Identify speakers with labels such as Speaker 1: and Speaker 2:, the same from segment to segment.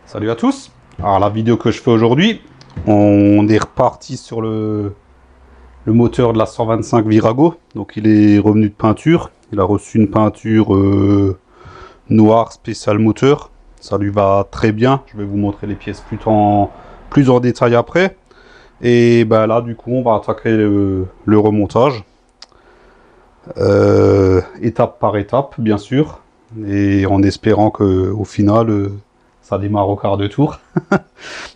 Speaker 1: Salut à tous. Alors la vidéo que je fais aujourd'hui, on est reparti sur le moteur de la 125 Virago. Donc il est revenu de peinture. Il a reçu une peinture noire spéciale moteur. Ça lui va très bien. Je vais vous montrer les pièces plus en détail après. Et ben là du coup on va attaquer le remontage. Étape par étape bien sûr. Et en espérant que au final ça démarre au quart de tour.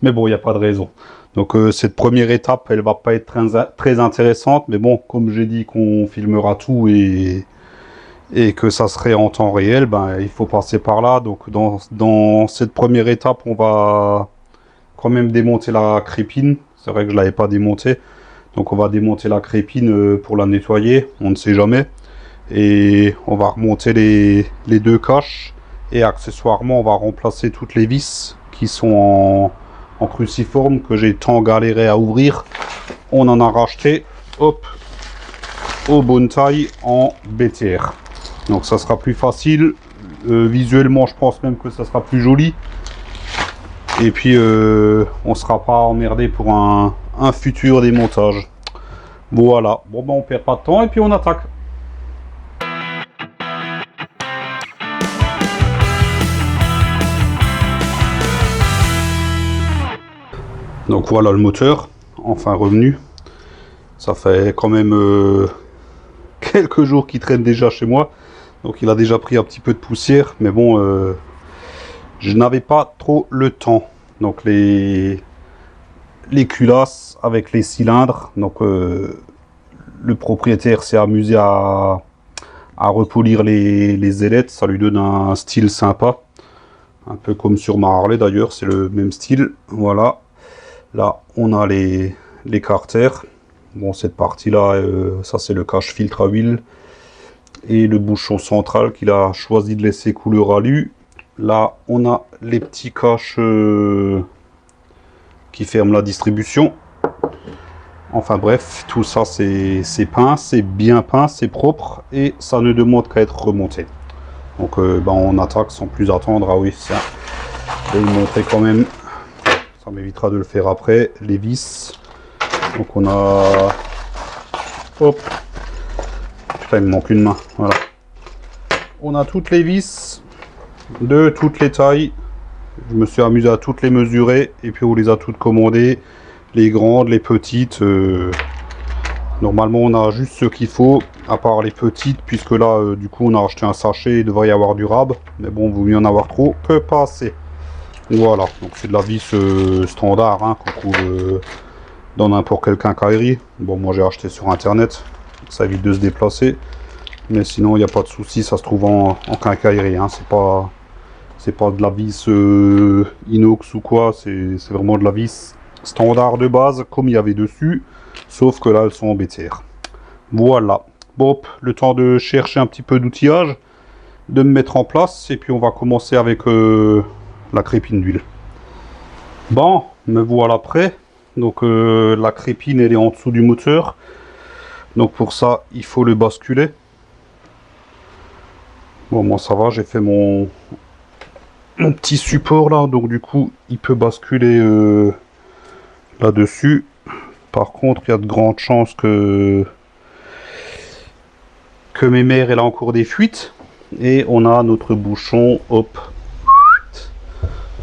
Speaker 1: Mais bon, il n'y a pas de raison. Donc cette première étape, elle va pas être très intéressante. Mais bon, comme j'ai dit qu'on filmera tout et que ça serait en temps réel, ben, il faut passer par là. Donc dans cette première étape, on va quand même démonter la crépine. C'est vrai que je ne l'avais pas démontée. Donc on va démonter la crépine pour la nettoyer. On ne sait jamais. Et on va remonter les deux caches. Et accessoirement, on va remplacer toutes les vis qui sont en cruciforme, que j'ai tant galéré à ouvrir. On en a racheté, hop, aux bonnes tailles en BTR. Donc ça sera plus facile. Visuellement, je pense même que ça sera plus joli. Et puis, on sera pas emmerdé pour un futur démontage. Voilà. Bon, ben on perd pas de temps et puis on attaque. Donc voilà le moteur, enfin revenu. Ça fait quand même quelques jours qu'il traîne déjà chez moi. Donc il a déjà pris un petit peu de poussière. Mais bon, je n'avais pas trop le temps. Donc les culasses avec les cylindres. Donc le propriétaire s'est amusé à repolir les ailettes. Ça lui donne un style sympa. Un peu comme sur ma Harley d'ailleurs, c'est le même style. Voilà. Là, on a les carters. Bon, cette partie-là, ça c'est le cache-filtre à huile. Et le bouchon central qu'il a choisi de laisser couleur alu. Là, on a les petits caches qui ferment la distribution. Enfin bref, tout ça c'est peint, c'est bien peint, c'est propre. Et ça ne demande qu'à être remonté. Donc ben, on attaque sans plus attendre. Ah oui, ça, je vais vous montrer quand même. Ça m'évitera de le faire après. Les vis. Donc on a... Hop. Putain, il me manque une main. Voilà. On a toutes les vis de toutes les tailles. Je me suis amusé à toutes les mesurer. Et puis on les a toutes commandées. Les grandes, les petites. Normalement on a juste ce qu'il faut. À part les petites. Puisque là, du coup, on a acheté un sachet. Il devrait y avoir du rab. Mais bon, il vaut mieux en avoir trop que pas assez. Voilà, donc c'est de la vis standard hein, qu'on trouve dans n'importe quelle quincaillerie. Bon, moi j'ai acheté sur internet, ça évite de se déplacer. Mais sinon, il n'y a pas de souci, ça se trouve en quincaillerie. Hein. C'est pas de la vis inox ou quoi, c'est vraiment de la vis standard de base, comme il y avait dessus. Sauf que là, elles sont en BTR. Voilà. Bon, le temps de chercher un petit peu d'outillage, de me mettre en place. Et puis on va commencer avec... la crépine d'huile. Bon, me voilà prêt. Donc la crépine elle est en dessous du moteur. Donc pour ça il faut le basculer. Bon moi ça va, j'ai fait mon petit support là. Donc du coup il peut basculer là-dessus. Par contre il y a de grandes chances que mes mères elle a encore des fuites. Et on a notre bouchon, hop.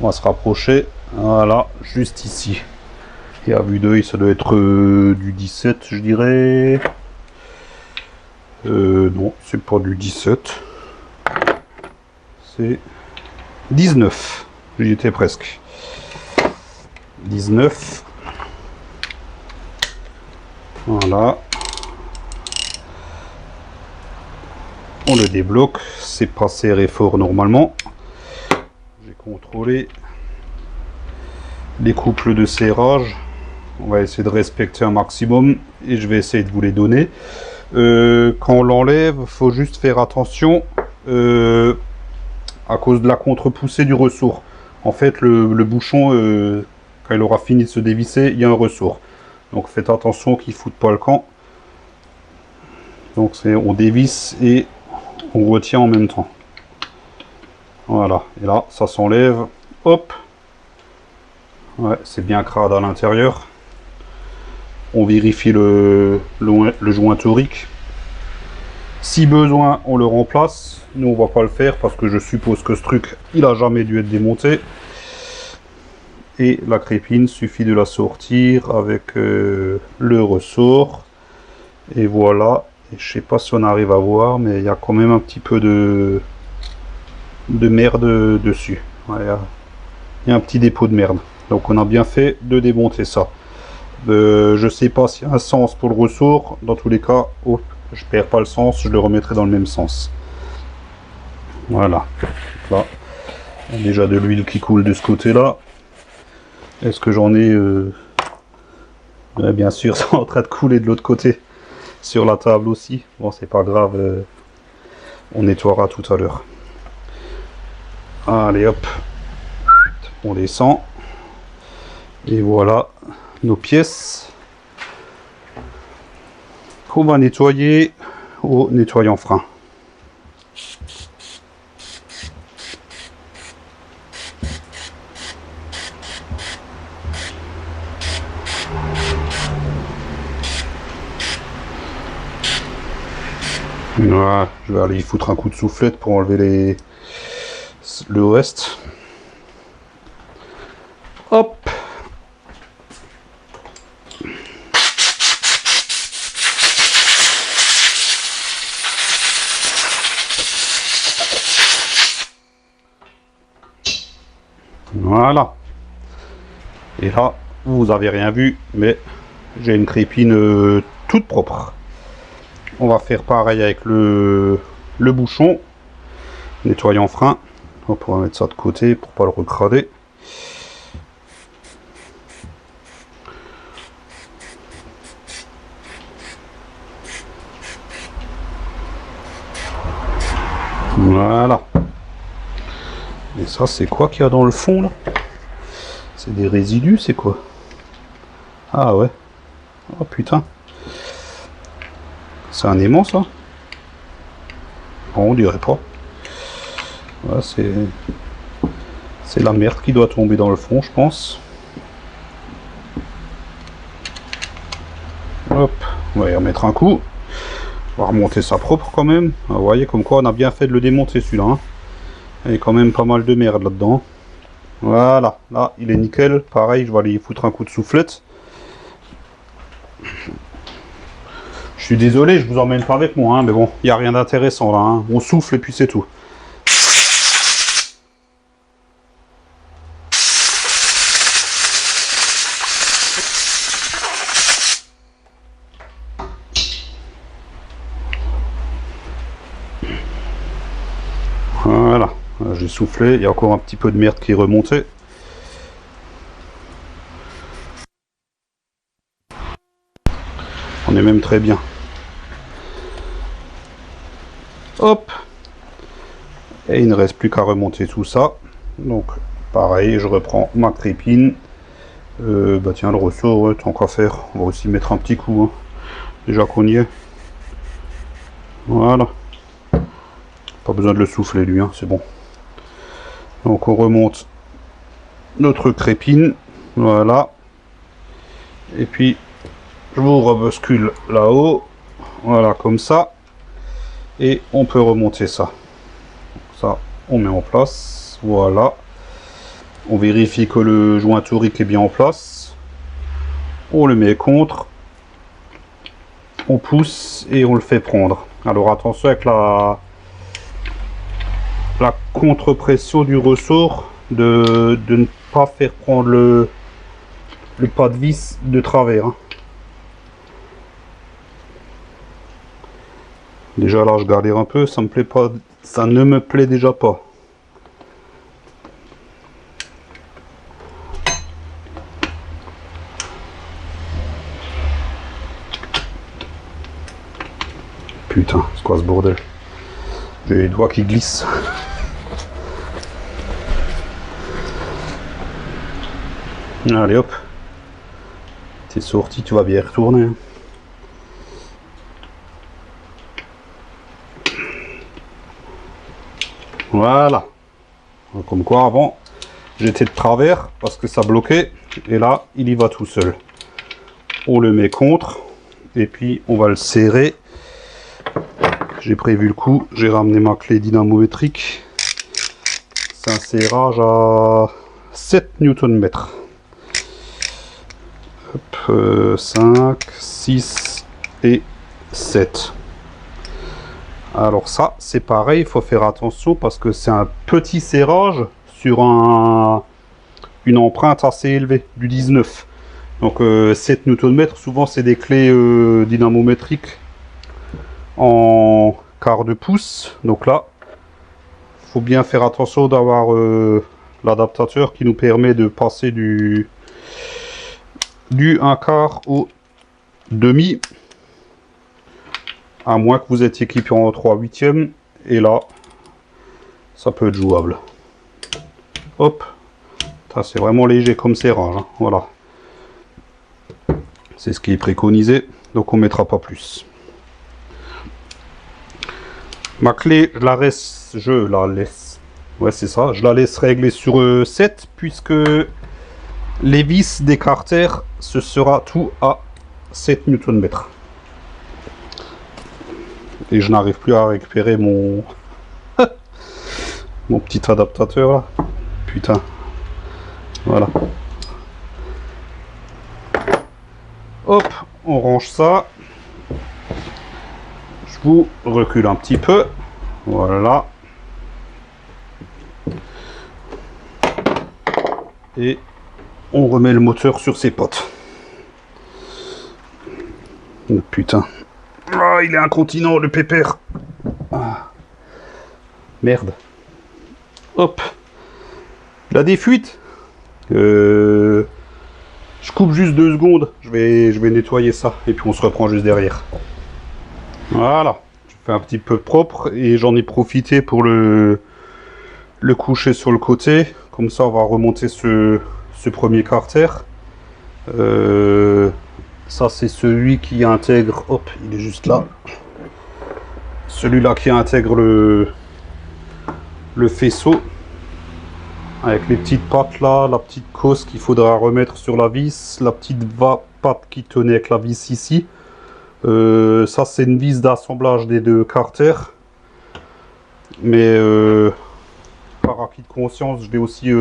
Speaker 1: On va se rapprocher, voilà, juste ici. Et à vue d'œil, ça doit être du 17, je dirais. Non, c'est pas du 17. C'est 19. J'y étais presque. 19. Voilà. On le débloque. C'est pas serré fort normalement. Contrôler les couples de serrage. On va essayer de respecter un maximum et je vais essayer de vous les donner. Quand on l'enlève, il faut juste faire attention à cause de la contre-poussée du ressort. En fait, le bouchon, quand il aura fini de se dévisser, il y a un ressort. Donc faites attention qu'il ne foute pas le camp. Donc on dévisse et on retient en même temps. Voilà, et là, ça s'enlève. Hop. Ouais, c'est bien crade à l'intérieur. On vérifie le joint torique. Si besoin, on le remplace. Nous, on va pas le faire parce que je suppose que ce truc, il a jamais dû être démonté. Et la crépine, suffit de la sortir avec le ressort. Et voilà. Et je sais pas si on arrive à voir, mais il y a quand même un petit peu de merde dessus. Ouais, il y a un petit dépôt de merde. Donc on a bien fait de démonter ça. Je sais pas s'il y a un sens pour le ressort. Dans tous les cas, oh, je perds pas le sens, je le remettrai dans le même sens. Voilà. Là, il y a déjà de l'huile qui coule de ce côté-là. Est-ce que j'en ai ouais, bien sûr, c'est en train de couler de l'autre côté. Sur la table aussi. Bon, c'est pas grave. On nettoiera tout à l'heure. Allez, hop. On descend. Et voilà nos pièces qu'on va nettoyer au nettoyant frein. Voilà, je vais aller y foutre un coup de soufflette pour enlever le reste. Hop. Voilà. Et là, vous avez rien vu, mais j'ai une crépine toute propre. On va faire pareil avec le bouchon. Nettoyant frein. Hop, on va mettre ça de côté pour pas le recrader. Voilà. Et ça, c'est quoi qu'il y a dans le fond, là? C'est des résidus, c'est quoi? Ah ouais. Oh putain. C'est un aimant, ça? Bon, on dirait pas. Ouais, c'est la merde qui doit tomber dans le fond, je pense. Hop, on va y remettre un coup. On va remonter ça propre quand même. Vous voyez comme quoi on a bien fait de le démonter celui-là. Hein. Il y a quand même pas mal de merde là-dedans. Voilà, là il est nickel. Pareil, je vais aller y foutre un coup de soufflette. Je suis désolé, je vous emmène pas avec moi, hein, mais bon, il n'y a rien d'intéressant là. Hein. On souffle et puis c'est tout. Voilà, j'ai soufflé, il y a encore un petit peu de merde qui est remontée. On est même très bien. Hop. Et il ne reste plus qu'à remonter tout ça. Donc, pareil, je reprends ma crépine. Bah tiens, le ressort, ouais, tant qu'à faire. On va aussi mettre un petit coup. Hein. Déjà qu'on y est. Voilà. Pas besoin de le souffler, lui, hein, c'est bon. Donc, on remonte notre crépine. Voilà. Et puis, je vous rebascule là-haut. Voilà, comme ça. Et on peut remonter ça. Ça, on met en place. Voilà. On vérifie que le joint torique est bien en place. On le met contre. On pousse et on le fait prendre. Alors attention avec la contre-pression du ressort de ne pas faire prendre le pas de vis de travers. Hein. Déjà là je galère un peu, ça me plaît pas, ça ne me plaît déjà pas. Putain, c'est quoi ce bordel? J'ai les doigts qui glissent. Allez hop. T'es sorti, tu vas bien y retourner. Hein. Voilà. Comme quoi avant, j'étais de travers parce que ça bloquait. Et là, il y va tout seul. On le met contre. Et puis, on va le serrer. J'ai prévu le coup. J'ai ramené ma clé dynamométrique. C'est un serrage à 7 Nm. 5, 6 et 7. Alors ça, c'est pareil, il faut faire attention parce que c'est un petit serrage sur une empreinte assez élevée, du 19. Donc 7 Nm, souvent c'est des clés dynamométriques en quart de pouce. Donc là, il faut bien faire attention d'avoir l'adaptateur qui nous permet de passer du 1 quart au demi. À moins que vous êtes équipé en 3/8. Et là, ça peut être jouable. Hop. C'est vraiment léger comme serrage. Hein. Voilà. C'est ce qui est préconisé. Donc on ne mettra pas plus. Ma clé, je la laisse. Ouais, c'est ça. Je la laisse régler sur 7. Puisque les vis des carters, ce sera tout à 7 Nm. Et je n'arrive plus à récupérer mon mon petit adaptateur là. Putain. Voilà. Hop, on range ça. Je vous recule un petit peu. Voilà. Et on remet le moteur sur ses potes. Oh putain. Ah, il est incontinent, le pépère. Ah. Merde. Hop. La défuite. Je coupe juste 2 secondes. Je vais nettoyer ça. Et puis on se reprend juste derrière. Voilà. Je fais un petit peu propre. Et j'en ai profité pour le coucher sur le côté. Comme ça, on va remonter ce premier carter. Ça, c'est celui qui intègre... Hop, il est juste là. Celui-là qui intègre le faisceau. Avec les petites pattes là, la petite cosse qu'il faudra remettre sur la vis. La petite patte qui tenait avec la vis ici. Ça, c'est une vis d'assemblage des 2 carters. Mais par acquis de conscience, je vais aussi...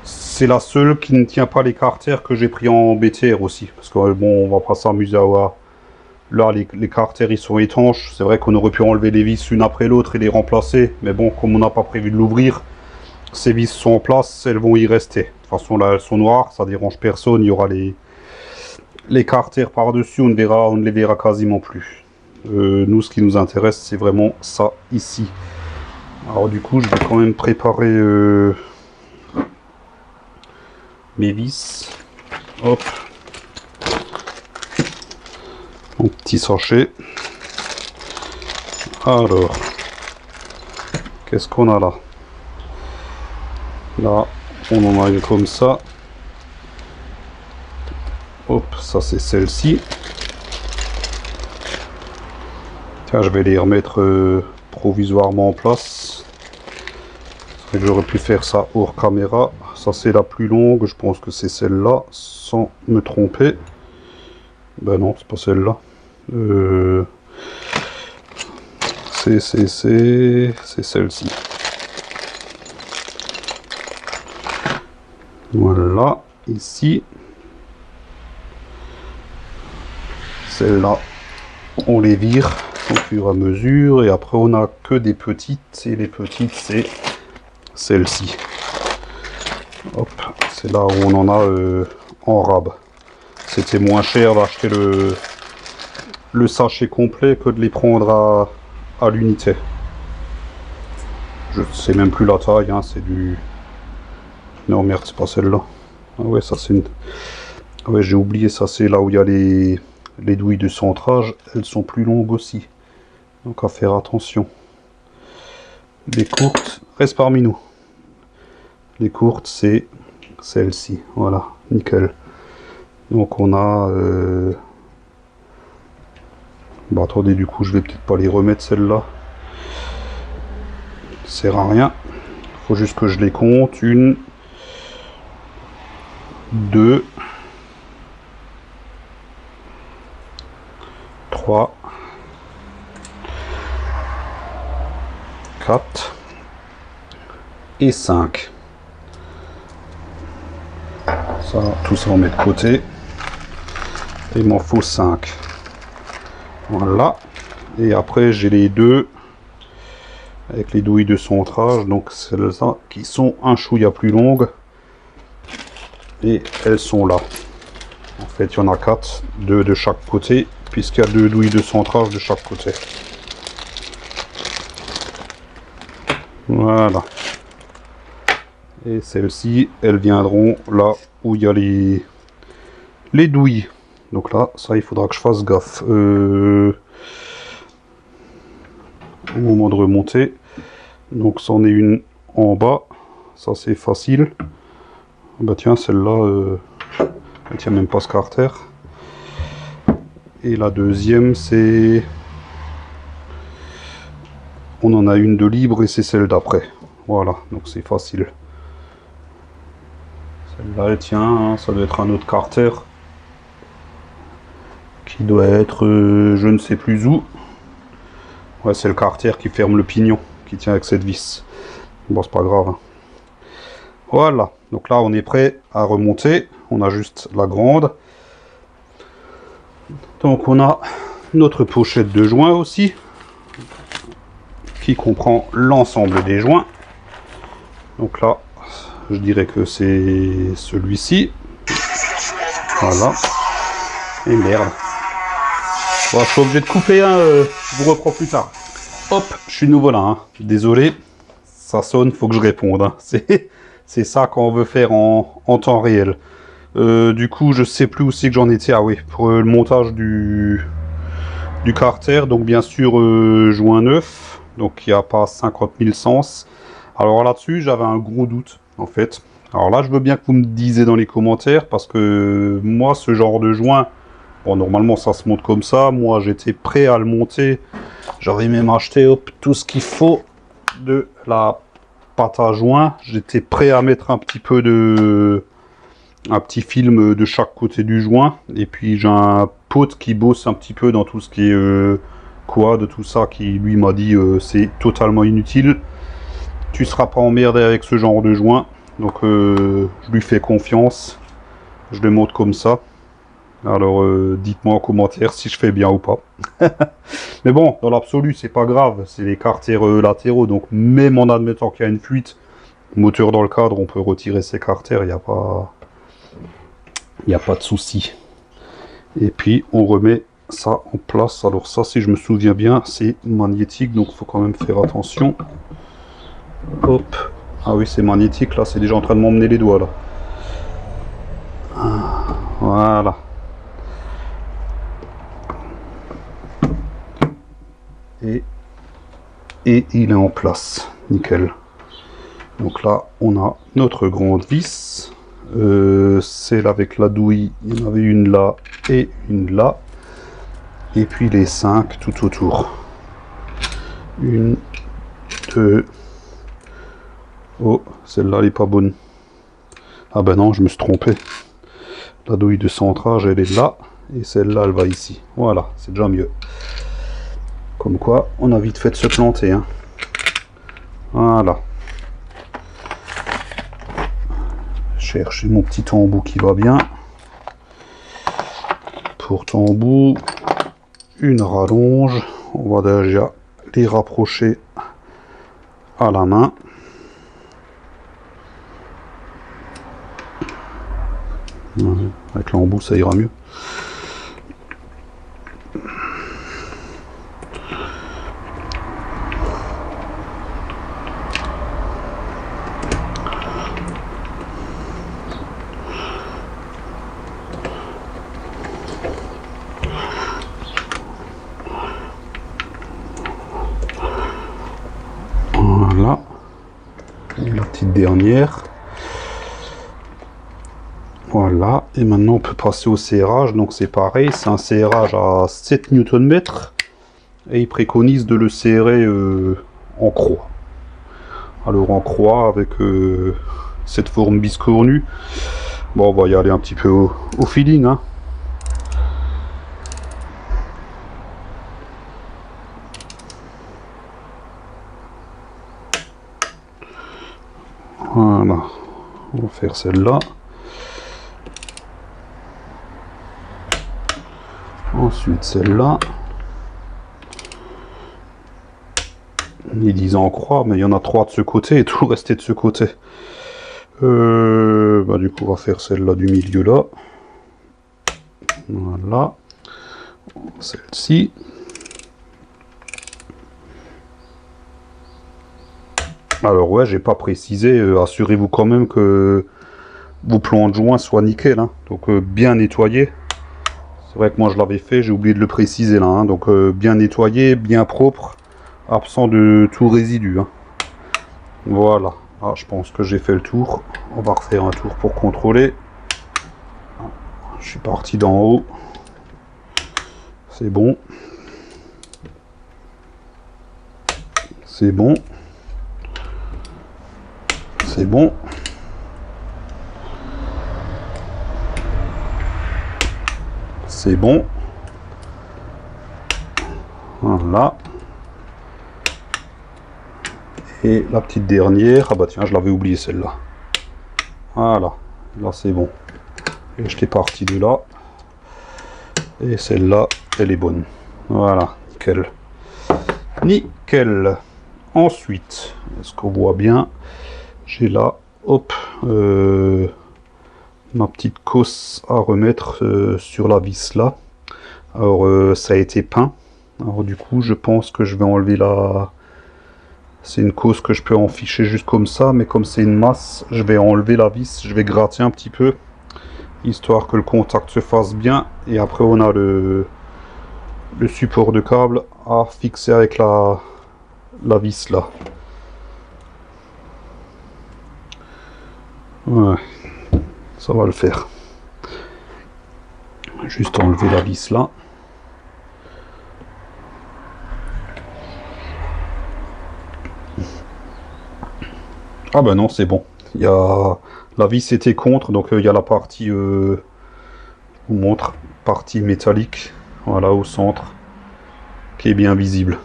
Speaker 1: c'est la seule qui ne tient pas les carters que j'ai pris en BTR aussi. Parce que bon, on va pas s'amuser à voir. Là, les carters, ils sont étanches. C'est vrai qu'on aurait pu enlever les vis une après l'autre et les remplacer. Mais bon, comme on n'a pas prévu de l'ouvrir, ces vis sont en place, elles vont y rester. De toute façon, là, elles sont noires, ça dérange personne. Il y aura les carters par-dessus, on ne les verra quasiment plus. Nous, ce qui nous intéresse, c'est vraiment ça ici. Alors du coup, je vais quand même préparer... mes vis. Hop. Mon petit sachet. Alors. Qu'est-ce qu'on a là? Là, on en a une comme ça. Hop, ça c'est celle-ci. Tiens, je vais les remettre provisoirement en place. C'est vrai que j'aurais pu faire ça hors caméra. Ça c'est la plus longue, je pense que c'est celle-là, sans me tromper. Ben non, c'est pas celle-là. C'est celle-ci. Voilà, ici. Celle-là, on les vire au fur et à mesure. Et après, on n'a que des petites. Et les petites, c'est celle-ci. Hop, c'est là où on en a en rab. C'était moins cher d'acheter le sachet complet que de les prendre à l'unité. Je sais même plus la taille, hein, c'est du... Non merde, c'est pas celle-là. Ah ouais, ça c'est une... Ah ouais, j'ai oublié, ça c'est là où il y a les douilles de centrage. Elles sont plus longues aussi. Donc à faire attention. Les courtes restent parmi nous. Les courtes, c'est celle-ci. Voilà, nickel. Donc on a... Bah attendez, du coup je vais peut-être pas les remettre celles-là. Ça sert à rien. Faut juste que je les compte. 1, 2, 3, 4 et 5. Ça, tout ça on met de côté. Et il m'en faut 5. Voilà. Et après j'ai les deux avec les douilles de centrage, donc celles-là qui sont un chouïa plus longues. Et elles sont là. En fait il y en a 4, 2 de chaque côté, puisqu'il y a 2 douilles de centrage de chaque côté. Voilà. Et celles-ci, elles viendront là où il y a les douilles. Donc là, ça, il faudra que je fasse gaffe. Au moment de remonter. Donc, c'en est une en bas. Ça, c'est facile. Bah tiens, celle-là, elle tient même pas ce carter. Et la deuxième, c'est... On en a une de libre et c'est celle d'après. Voilà, donc c'est facile. Celle-là, elle tient, hein, ça doit être un autre carter. Qui doit être, je ne sais plus où. Ouais, c'est le carter qui ferme le pignon, qui tient avec cette vis. Bon, c'est pas grave. Hein. Voilà, donc là, on est prêt à remonter. On a juste la grande. Donc, on a notre pochette de joints aussi, qui comprend l'ensemble des joints. Donc là, je dirais que c'est celui-ci. Voilà. Et merde. Bon, je suis obligé de couper, hein, je vous reprends plus tard. Hop, je suis de nouveau là. Hein. Désolé, ça sonne, faut que je réponde. Hein. C'est ça qu'on veut faire en temps réel. Du coup, je sais plus où c'est que j'en étais. Ah oui, pour le montage du carter. Donc bien sûr, joint neuf. Donc il n'y a pas 50 000 sens. Alors là-dessus, j'avais un gros doute, en fait. Alors là, je veux bien que vous me disiez dans les commentaires, parce que moi, ce genre de joint, bon, normalement, ça se monte comme ça. Moi, j'étais prêt à le monter. J'avais même acheté tout ce qu'il faut de la pâte à joint. J'étais prêt à mettre un petit peu de... un petit film de chaque côté du joint. Et puis, j'ai un pote qui bosse un petit peu dans tout ce qui est quad, tout ça, qui lui m'a dit c'est totalement inutile. Tu seras pas emmerdé avec ce genre de joint. Donc je lui fais confiance. Je le monte comme ça. Alors dites-moi en commentaire si je fais bien ou pas. Mais bon, dans l'absolu, c'est pas grave. C'est les carters latéraux. Donc même en admettant qu'il y a une fuite, moteur dans le cadre, on peut retirer ces carters. Il n'y a pas de souci. Et puis on remet ça en place. Alors ça, si je me souviens bien, c'est magnétique. Donc il faut quand même faire attention. Hop. Ah oui, c'est magnétique, là, c'est déjà en train de m'emmener les doigts, là. Voilà. Et il est en place. Nickel. Donc là, on a notre grande vis. Celle avec la douille, il y en avait une là et une là. Et puis les 5 tout autour. 1, 2... Oh, celle-là, elle est pas bonne. Ah ben non, je me suis trompé. La douille de centrage, elle est là. Et celle-là, elle va ici. Voilà, c'est déjà mieux. Comme quoi, on a vite fait de se planter. Hein. Voilà. Chercher mon petit embout qui va bien. Pour embout, une rallonge. On va déjà les rapprocher à la main. Avec l'embout ça ira mieux. Voilà. Et la petite dernière. Voilà, et maintenant on peut passer au serrage. Donc c'est pareil, c'est un serrage à 7 Nm et il préconise de le serrer en croix. Alors en croix avec cette forme biscornue. Bon, on va y aller un petit peu au feeling, hein. Voilà, on va faire celle-là. Ensuite celle-là. Ils disent en croix, mais il y en a 3 de ce côté et tout le reste est de ce côté. Bah du coup on va faire celle-là du milieu là. Voilà. Celle-ci. Alors ouais, j'ai pas précisé, assurez-vous quand même que vos plans de joint soient nickel, hein. Donc bien nettoyé. C'est vrai que moi je l'avais fait, j'ai oublié de le préciser là, hein. Donc bien nettoyé, bien propre, absent de tout résidu, hein. Voilà. Ah, je pense que j'ai fait le tour. On va refaire un tour pour contrôler. Je suis parti d'en haut. C'est bon. C'est bon. C'est bon. C'est bon. Voilà. Et la petite dernière, ah bah tiens, je l'avais oublié celle-là. Voilà, là c'est bon. Et j'étais parti de là. Et celle-là, elle est bonne. Voilà, nickel. Nickel. Ensuite, est-ce qu'on voit bien? J'ai là, hop, ma petite cosse à remettre sur la vis là. Alors, ça a été peint. Alors du coup, je pense que je vais enlever la... C'est une cosse que je peux en ficher juste comme ça, mais comme c'est une masse, je vais enlever la vis, je vais gratter un petit peu, histoire que le contact se fasse bien, et après on a le support de câble à fixer avec la vis là. Ouais, ça va le faire. Juste enlever la vis là. Ah ben non, c'est bon. Il y a... La vis était contre, donc il y a la partie, je vous montre, partie métallique, voilà, au centre, qui est bien visible.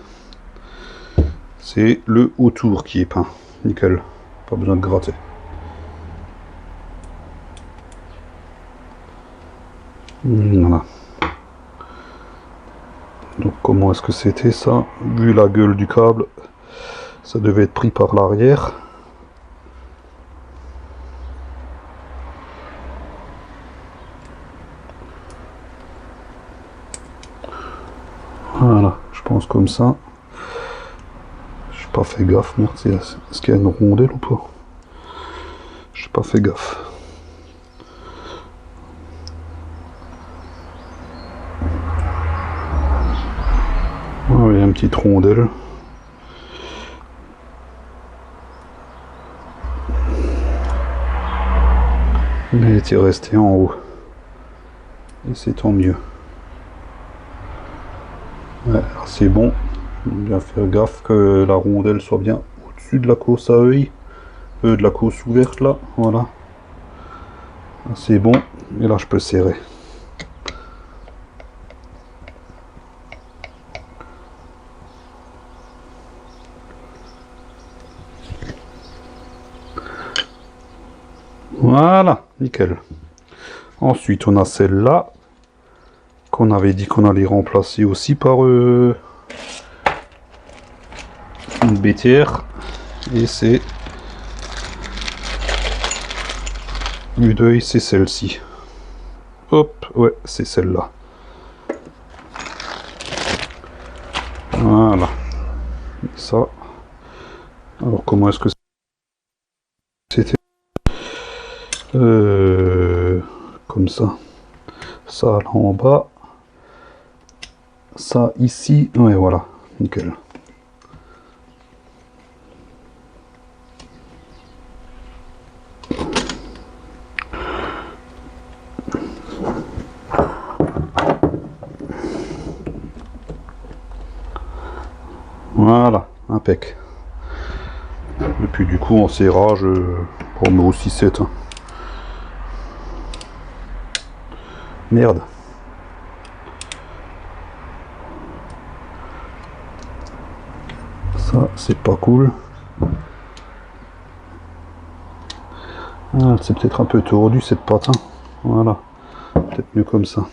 Speaker 1: C'est le autour qui est peint. Nickel. Pas besoin de gratter. Voilà. Donc comment est-ce que c'était ça? Vu la gueule du câble, ça devait être pris par l'arrière. Voilà, je pense comme ça. J'ai pas fait gaffe, merde, est-ce qu'il y a une rondelle ou pas? J'ai pas fait gaffe. Ah, il y a une petite rondelle. Mais elle était restée en haut. Et c'est tant mieux. Ouais, c'est bon. Bien faire gaffe que la rondelle soit bien au-dessus de la cosse à œil. De la cosse ouverte là. Voilà. C'est bon. Et là je peux serrer. Voilà, nickel. Ensuite on a celle-là. Qu'on avait dit qu'on allait remplacer aussi par une BTR, et c'est vue d'œil, c'est celle-ci. Hop, ouais, c'est celle-là. Voilà. Ça. Alors comment est-ce que c'était? Comme ça. Ça là en bas. Ça ici, ouais, voilà, nickel. Voilà, impec. Et puis du coup en serrage, on met aussi 7. Hein. Merde. Ça, c'est pas cool. Ah, c'est peut-être un peu tordu cette pâte. Hein. Voilà. Peut-être mieux comme ça.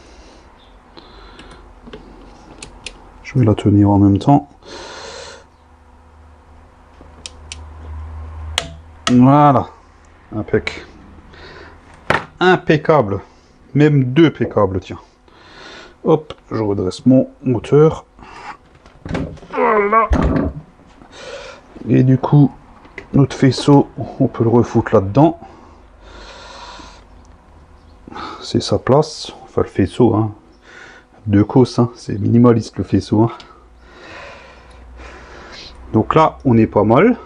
Speaker 1: Je vais la tenir en même temps. Voilà. Impec. Impeccable. Même deux impeccables, tiens. Hop, je redresse mon moteur. Voilà. Et du coup, notre faisceau, on peut le refoutre là-dedans. C'est sa place. Enfin, le faisceau, hein. Deux cosses, hein. C'est minimaliste le faisceau. Hein. Donc là, on est pas mal.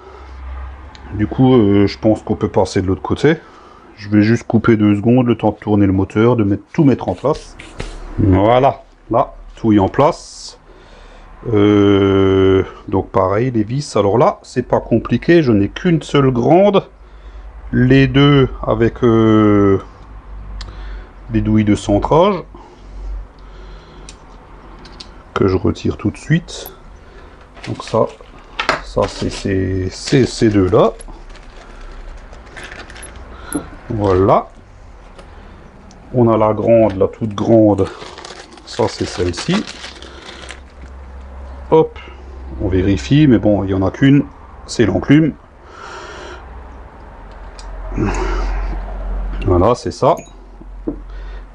Speaker 1: Du coup, je pense qu'on peut passer de l'autre côté. Je vais juste couper 2 secondes, le temps de tourner le moteur, de tout mettre en place. Voilà, là, tout est en place. Donc pareil, les vis. Alors là, c'est pas compliqué, je n'ai qu'une seule grande. Les deux avec les douilles de centrage. Que je retire tout de suite. Donc ça c'est ces deux-là. Voilà. On a la grande, la toute grande. Ça, c'est celle-ci. Hop. On vérifie, mais bon, il n'y en a qu'une. C'est l'enclume. Voilà, c'est ça.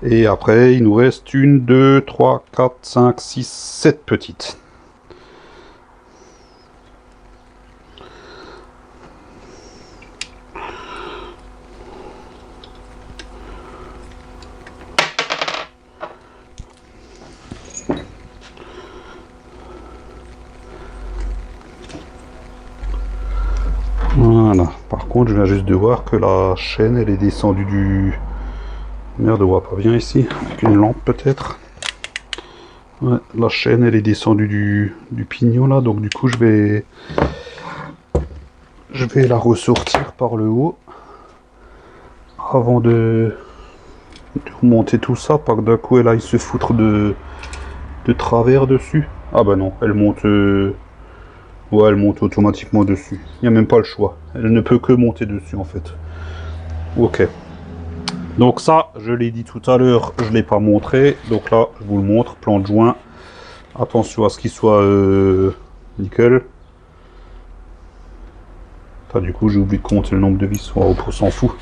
Speaker 1: Et après, il nous reste 1, 2, 3, 4, 5, 6, 7 petites. Voilà. Par contre, je viens juste de voir que la chaîne, elle est descendue du... Merde, on voit pas bien ici. Avec une lampe peut-être. Ouais, la chaîne, elle est descendue du pignon là. Donc du coup, je vais la ressortir par le haut. Avant de remonter tout ça. Pas que d'un coup, elle aille se foutre de travers dessus. Ah bah non, elle monte... Ouais, elle monte automatiquement dessus. Il n'y a même pas le choix. Elle ne peut que monter dessus, en fait. Ok. Donc ça, je l'ai dit tout à l'heure, je ne l'ai pas montré. Donc là, je vous le montre. Plan de joint. Attention à ce qu'il soit nickel. Enfin, du coup, j'ai oublié de compter le nombre de vis. Oh, on s'en fout.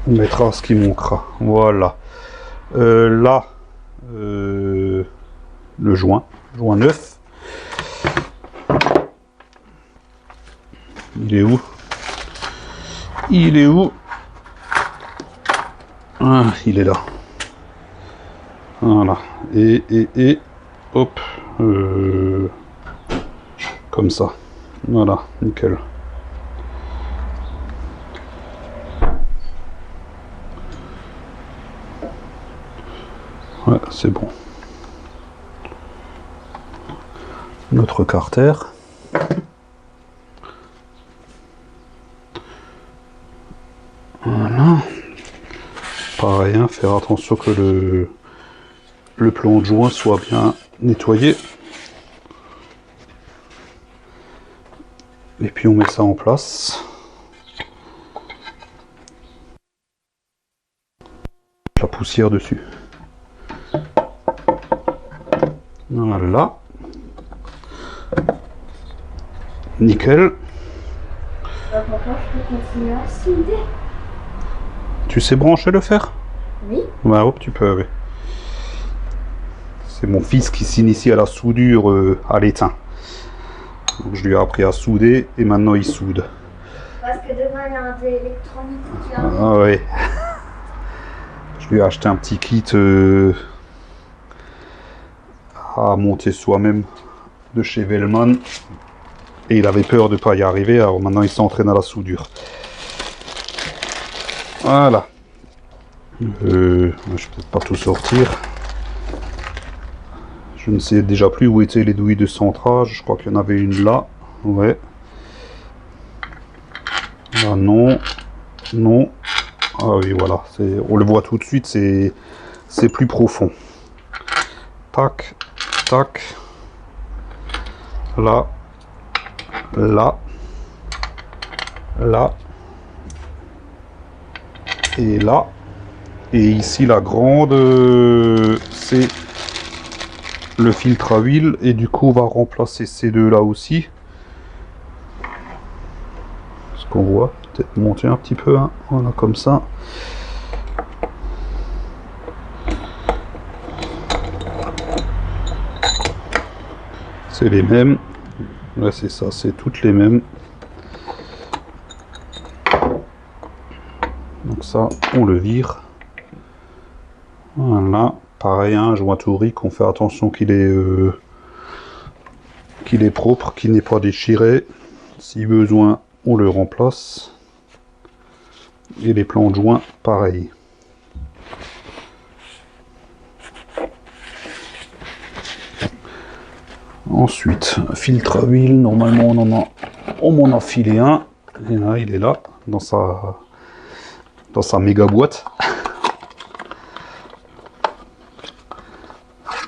Speaker 1: On mettra ce qui manquera. Voilà. Là, le joint. Joint neuf. Il est où? Il est où? Ah, il est là. Voilà. Et hop. Comme ça. Voilà, nickel. Ouais, c'est bon. Notre carter. Voilà. Pareil, hein, faire attention que le plan de joint soit bien nettoyé. Et puis on met ça en place. La poussière dessus. Voilà. Nickel.
Speaker 2: Papa, je peux continuer à souder?
Speaker 1: Tu sais brancher le fer?
Speaker 2: Oui.
Speaker 1: Bah hop, tu peux, oui. C'est mon fils qui s'initie à la soudure à l'étain. Donc je lui ai appris à souder et maintenant il soude.
Speaker 2: Parce que demain il y a un électronique qui arrive.
Speaker 1: Ah ouais. Je lui ai acheté un petit kit à monter soi-même de chez Vellman. Et il avait peur de ne pas y arriver, alors maintenant il s'entraîne à la soudure. Voilà. Je ne vais peut-être pas tout sortir. Je ne sais déjà plus où étaient les douilles de centrage. Je crois qu'il y en avait une là. Ouais. Là, non. Non. Ah oui, voilà, on le voit tout de suite, c'est plus profond. Tac, tac. Là, là, là, et là. Et ici, la grande, c'est le filtre à huile. Et du coup, on va remplacer ces deux-là aussi. Ce qu'on voit, peut-être monter un petit peu, hein. Voilà, comme ça. C'est les mêmes. Ouais, c'est ça, c'est toutes les mêmes. Donc ça, on le vire. Voilà, pareil, un joint tourique, on fait attention qu'il est propre, qu'il n'est pas déchiré. Si besoin, on le remplace. Et les plans de joint, pareil. Ensuite, filtre à huile, normalement on m'en a filé un. Et là, il est là, dans sa méga boîte.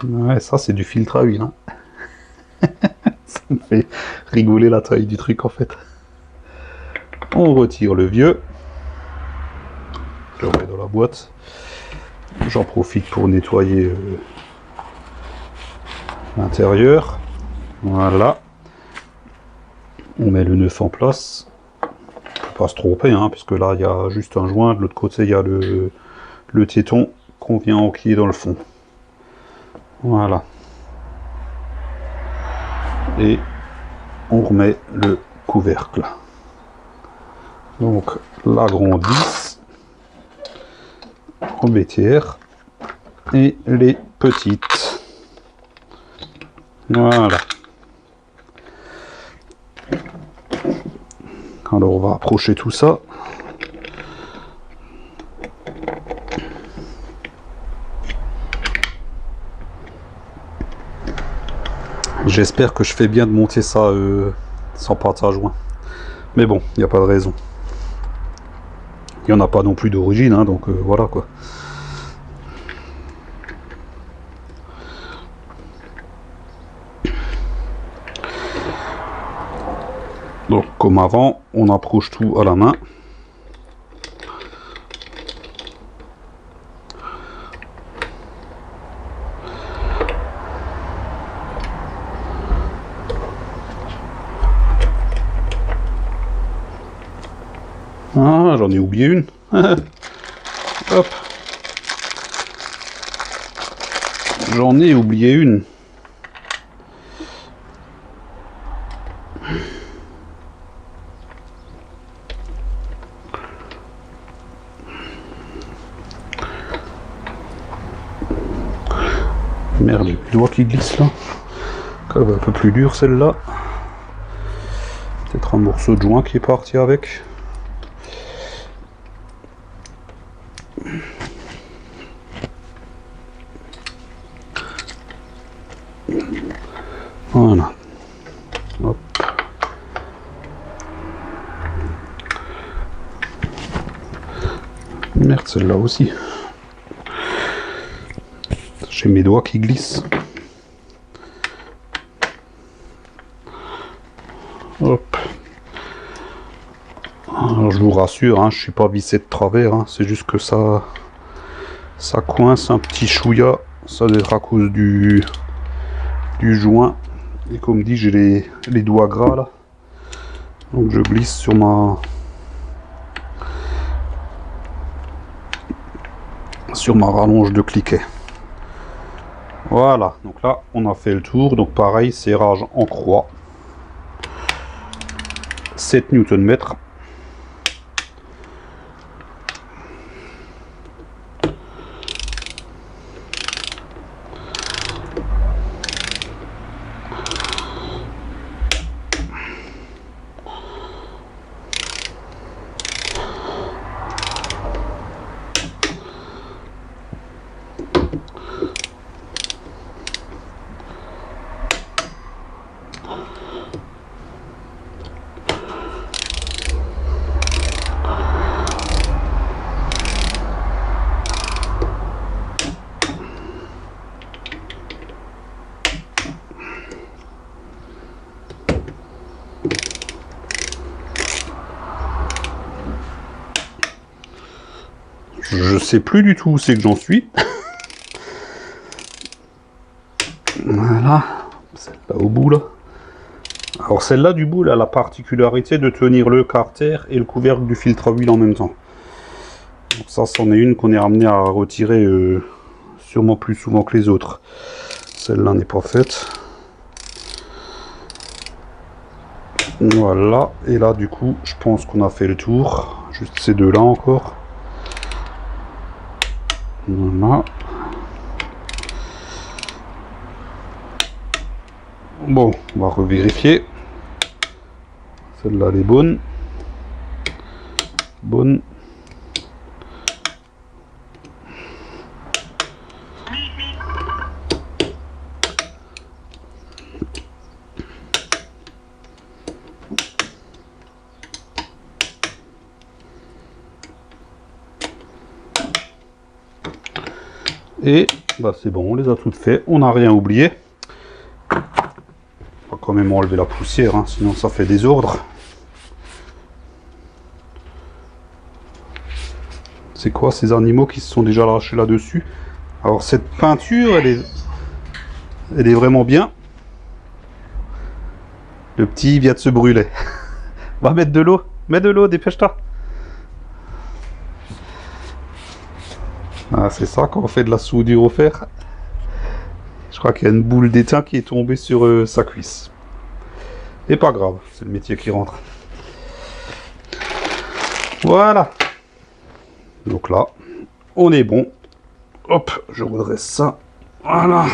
Speaker 1: Ouais, ça c'est du filtre à huile, hein. Ça me fait rigoler la taille du truc en fait. On retire le vieux. Je le remets dans la boîte. J'en profite pour nettoyer l'intérieur. Voilà. On met le neuf en place. Faut pas se tromper, hein, parce que là il y a juste un joint. De l'autre côté il y a le téton qu'on vient enquiller dans le fond. Voilà. Et on remet le couvercle. Donc la grande vis en BTR et les petites. Voilà. Alors on va approcher tout ça. J'espère que je fais bien de monter ça sans pâte à joint. Mais bon, il n'y a pas de raison. Il n'y en a pas non plus d'origine, hein, donc voilà quoi. Donc comme avant, on approche tout à la main. Ah, j'en ai oublié une. Hop. J'en ai oublié une. Merde, le doigt qui glisse là. Un peu plus dur celle-là. Peut-être un morceau de joint qui est parti avec. Voilà. Hop. Merde, celle-là aussi. J'ai mes doigts qui glissent. Hop. Alors, je vous rassure, hein, je suis pas vissé de travers, hein, c'est juste que ça coince un petit chouïa. Ça doit être à cause du joint. Et comme dit, j'ai les doigts gras là. Donc je glisse sur ma rallonge de cliquet. Voilà, donc là on a fait le tour. Donc pareil, serrage en croix. 7 Nm. Je sais plus du tout où c'est que j'en suis. Voilà, celle-là au bout là. Alors celle-là du bout, elle a la particularité de tenir le carter et le couvercle du filtre à huile en même temps. Donc ça, c'en est une qu'on est amené à retirer sûrement plus souvent que les autres. Celle-là n'est pas faite. Voilà, et là du coup, je pense qu'on a fait le tour. Juste ces deux-là encore. Voilà. Bon, on va revérifier. Celle-là, elle est bonne. Bonne. Et bah c'est bon, on les a toutes faites, on n'a rien oublié. On va quand même enlever la poussière, hein, sinon ça fait désordre. C'est quoi ces animaux qui se sont déjà lâchés là-dessus? Alors cette peinture, elle est vraiment bien. Le petit vient de se brûler. Va mettre de l'eau, mets de l'eau, dépêche-toi. Ah, c'est ça quand on fait de la soudure au fer. Je crois qu'il y a une boule d'étain qui est tombée sur sa cuisse. Et pas grave, c'est le métier qui rentre. Voilà. Donc là, on est bon. Hop, je redresse ça. Voilà.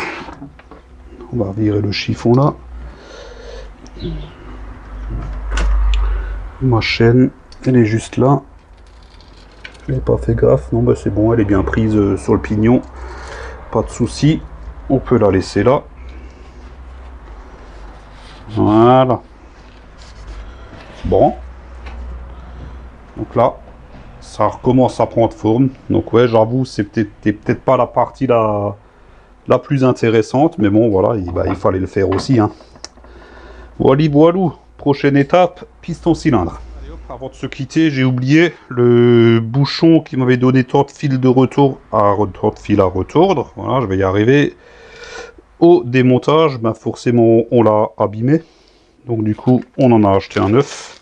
Speaker 1: On va virer le chiffon là. Ma chaîne, elle est juste là. Je n'ai pas fait gaffe. Non, bah c'est bon, elle est bien prise sur le pignon. Pas de souci. On peut la laisser là. Voilà. Bon. Donc là, ça recommence à prendre forme. Donc ouais, j'avoue, c'est peut-être pas la partie la plus intéressante. Mais bon, voilà, il fallait le faire aussi. Hein. Voilà, voilou. Prochaine étape, piston cylindre. Allez, hop, avant de se quitter, j'ai oublié le bouchon qui m'avait donné tant de fil de retour à retordre. Voilà, je vais y arriver. Au démontage, ben forcément, on l'a abîmé. Donc du coup, on en a acheté un neuf.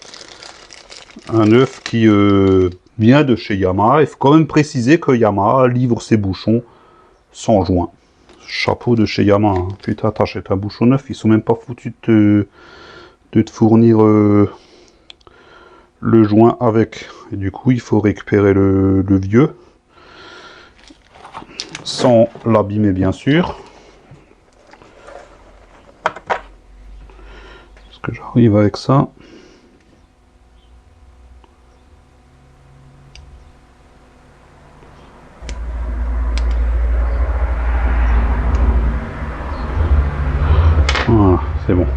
Speaker 1: Un neuf qui vient de chez Yamaha. Il faut quand même préciser que Yamaha livre ses bouchons sans joint. Chapeau de chez Yamaha. Hein. Putain, t'achètes un bouchon neuf, ils sont même pas foutus de te fournir le joint avec. Et du coup, il faut récupérer le vieux. Sans l'abîmer, bien sûr. Est-ce que j'arrive avec ça? Voilà, c'est bon.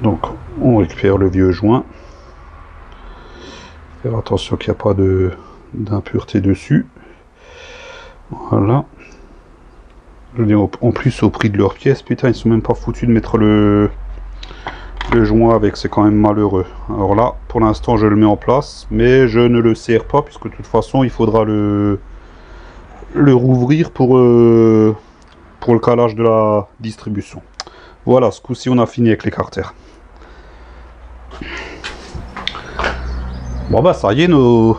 Speaker 1: Donc, on récupère le vieux joint. Faire attention qu'il n'y a pas d'impureté dessus. Voilà. Je veux dire, en plus, au prix de leur pièce, putain, ils sont même pas foutus de mettre le joint avec, c'est quand même malheureux. Alors là, pour l'instant, je le mets en place, mais je ne le serre pas, puisque de toute façon, il faudra le rouvrir pour le calage de la distribution. Voilà, ce coup-ci, on a fini avec les carters. Bon bah ça y est, nos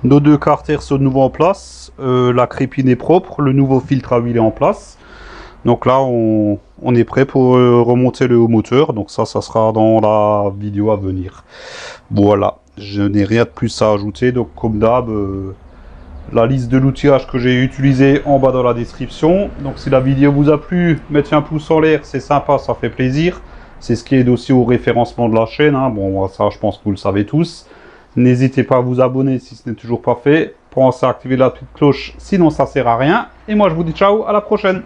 Speaker 1: deux carters sont de nouveau en place. La crépine est propre, le nouveau filtre à huile est en place. Donc là, on est prêt pour remonter le haut moteur. Donc ça sera dans la vidéo à venir. Voilà, je n'ai rien de plus à ajouter. Donc comme d'hab, la liste de l'outillage que j'ai utilisé en bas dans la description. Donc si la vidéo vous a plu, mettez un pouce en l'air, c'est sympa, ça fait plaisir. C'est ce qui aide aussi au référencement de la chaîne. Hein. Bon, ça je pense que vous le savez tous. N'hésitez pas à vous abonner si ce n'est toujours pas fait. Pensez à activer la petite cloche, sinon ça sert à rien. Et moi je vous dis ciao, à la prochaine.